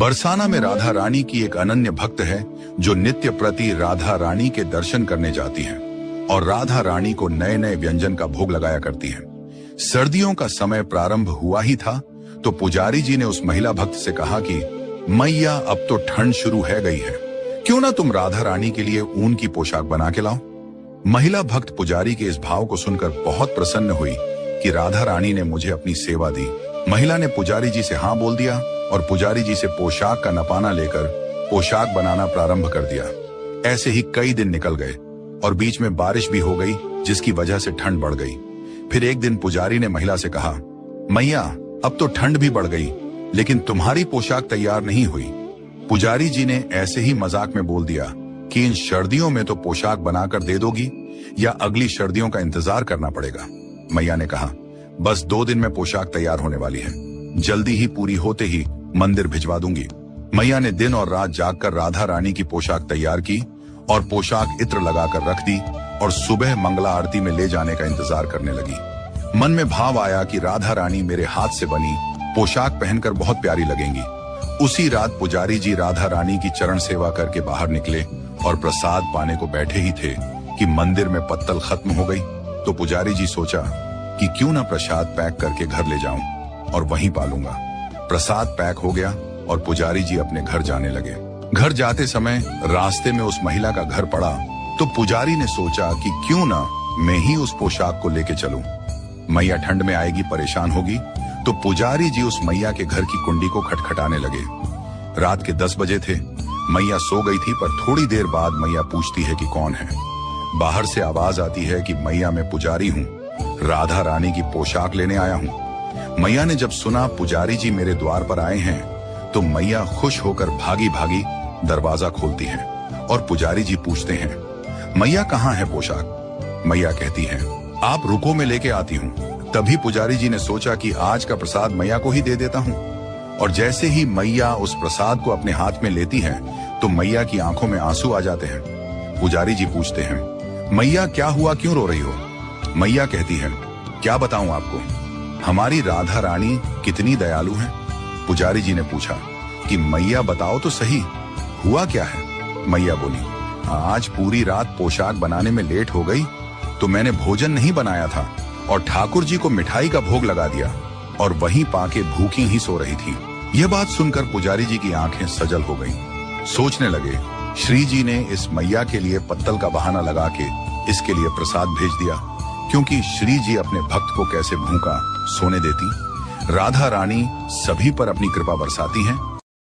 बरसाना में राधा रानी की एक अनन्य भक्त है जो नित्य प्रति राधा रानी के दर्शन करने जाती है और राधा रानी को नए नए व्यंजन का भोग लगाया करती है। सर्दियों का समय प्रारंभ हुआ ही था तो पुजारी जी ने उस महिला भक्त से कहा कि मैया अब तो ठंड शुरू है गई है, क्यों ना तुम राधा रानी के लिए ऊन की पोशाक बना के लाओ। महिला भक्त पुजारी के इस भाव को सुनकर बहुत प्रसन्न हुई कि राधा रानी ने मुझे अपनी सेवा दी। महिला ने पुजारी जी से हाँ बोल दिया और पुजारी जी से पोशाक का नपाना लेकर पोशाक बनाना प्रारंभ कर दिया। ऐसे ही कई दिन निकल गए और बीच में बारिश भी हो गई जिसकी वजह से ठंड बढ़ गई। फिर एक दिन पुजारी ने महिला से कहा, मैया अब तो ठंड भी बढ़ गई लेकिन तुम्हारी पोशाक तैयार नहीं हुई। पुजारी जी ने ऐसे ही मजाक में बोल दिया कि इन सर्दियों में तो पोशाक बनाकर दे दोगी या अगली सर्दियों का इंतजार करना पड़ेगा। मैया ने कहा, बस 2 दिन में पोशाक तैयार होने वाली है, जल्दी ही पूरी होते ही मंदिर भिजवा दूंगी। मैया ने दिन और रात जागकर राधा रानी की पोशाक तैयार की और पोशाक इत्र लगाकर रख दी और सुबह मंगला आरती में ले जाने का इंतजार करने लगी। मन में भाव आया कि राधा रानी मेरे हाथ से बनी पोशाक पहनकर बहुत प्यारी लगेंगी। उसी रात पुजारी जी राधा रानी की चरण सेवा करके बाहर निकले और प्रसाद पाने को बैठे ही थे कि मंदिर में पत्तल खत्म हो गई। तो पुजारी जी सोचा कि क्यों ना प्रसाद पैक करके घर ले जाऊं और वहीं पालूंगा। प्रसाद पैक हो गया और पुजारी जी अपने घर जाने लगे। घर जाते समय रास्ते में उस महिला का घर पड़ा तो पुजारी ने सोचा कि क्यों ना मैं ही उस पोशाक को लेके चलूं। मैया ठंड में आएगी, परेशान होगी, तो पुजारी जी उस मैया के घर की कुंडी को खटखटाने लगे। रात के 10 बजे थे। मैया सो गई थी पर थोड़ी देर बाद मैया पूछती है कि कौन है। बाहर से आवाज आती है कि मैया मैं पुजारी हूँ, राधा रानी की पोशाक लेने आया हूँ। मैया ने जब सुना पुजारी जी मेरे द्वार पर आए हैं तो मैया खुश होकर भागी भागी दरवाजा खोलती है और पुजारी जी पूछते हैं, मैया कहाँ है पोशाक। मैया कहती है, आप रुको मैं लेके आती हूँ। तभी पुजारी जी ने सोचा कि आज का प्रसाद मैया को ही दे देता हूँ और जैसे ही मैया उस प्रसाद को अपने हाथ में लेती हैं तो मैया की आंखों में आंसू आ जाते हैं। पुजारी जी पूछते हैं, मैया क्या हुआ, क्यों रो रही हो। मैया कहती है, क्या बताऊं आपको, हमारी राधा रानी कितनी दयालु है। पुजारी जी ने पूछा कि मैया बताओ तो सही, हुआ क्या है। मैया बोली, आज पूरी रात पोशाक बनाने में लेट हो गई तो मैंने भोजन नहीं बनाया था और ठाकुर जी को मिठाई का भोग लगा दिया और वहीं पाके भूखी ही सो रही थी। यह बात सुनकर पुजारी जी की आंखें सजल हो गईं। सोचने लगे, श्री जी ने इस मैया के लिए पत्तल का बहाना लगा के इसके लिए प्रसाद भेज दिया, क्योंकि श्री जी अपने भक्त को कैसे भूखा सोने देती। राधा रानी सभी पर अपनी कृपा बरसाती हैं